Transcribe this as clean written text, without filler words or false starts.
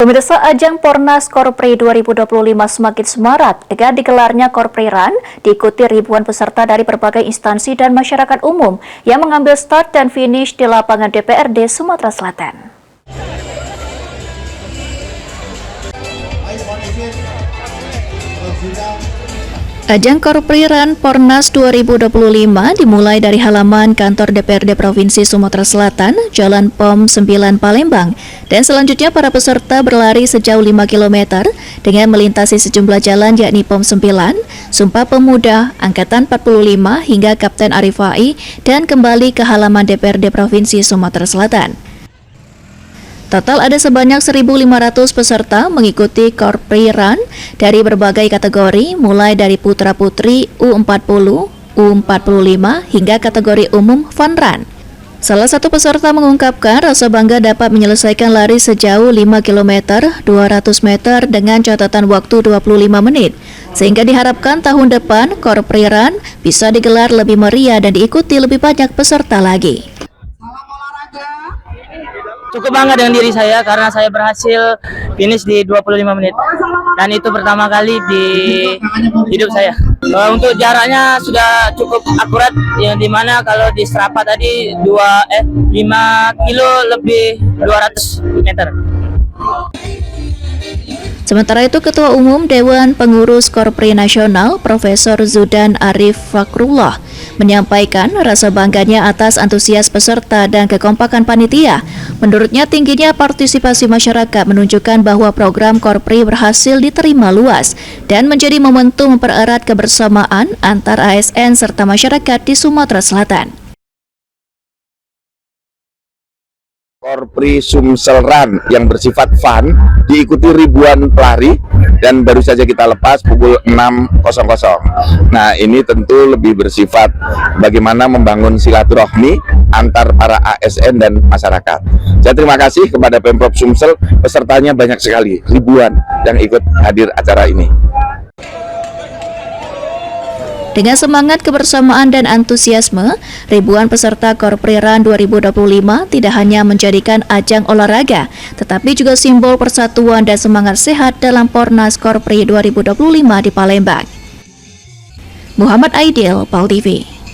Pemirsa, ajang Pornas Korpri 2025 semakin semarak dengan digelarnya Korpri Run, diikuti ribuan peserta dari berbagai instansi dan masyarakat umum yang mengambil start dan finish di lapangan DPRD Sumatera Selatan. Ajang Korpri Run Pornas 2025 dimulai dari halaman kantor DPRD Provinsi Sumatera Selatan, Jalan POM 9 Palembang, dan selanjutnya para peserta berlari sejauh 5 km dengan melintasi sejumlah jalan yakni POM 9, Sumpah Pemuda, Angkatan 45 hingga Kapten Arifai dan kembali ke halaman DPRD Provinsi Sumatera Selatan. Total ada sebanyak 1.500 peserta mengikuti Korpri Run dari berbagai kategori, mulai dari putra-putri U40, U45 hingga kategori umum Fun Run. Salah satu peserta mengungkapkan rasa bangga dapat menyelesaikan lari sejauh 5 km 200 meter dengan catatan waktu 25 menit, sehingga diharapkan tahun depan Korpri Run bisa digelar lebih meriah dan diikuti lebih banyak peserta lagi. Cukup bangga dengan diri saya karena saya berhasil finish di 25 menit dan itu pertama kali di hidup saya. Untuk jaraknya sudah cukup akurat, yang dimana kalau di Strava tadi 5 kilo lebih 200 meter. Sementara itu, Ketua Umum Dewan Pengurus Korpri Nasional Profesor Zudan Arif Fakrullah menyampaikan rasa bangganya atas antusias peserta dan kekompakan panitia. Menurutnya, tingginya partisipasi masyarakat menunjukkan bahwa program Korpri berhasil diterima luas dan menjadi momentum mempererat kebersamaan antar ASN serta masyarakat di Sumatera Selatan. Korpri Sumsel Run yang bersifat fun diikuti ribuan pelari dan baru saja kita lepas pukul 6.00. Nah, ini tentu lebih bersifat bagaimana membangun silaturahmi antar para ASN dan masyarakat. Saya terima kasih kepada Pemprov Sumsel, pesertanya banyak sekali, ribuan yang ikut hadir acara ini. Dengan semangat kebersamaan dan antusiasme, ribuan peserta Korpri Run 2025 tidak hanya menjadikan ajang olahraga, tetapi juga simbol persatuan dan semangat sehat dalam Pornas Korpri 2025 di Palembang. Muhammad Aidil, PAL TV.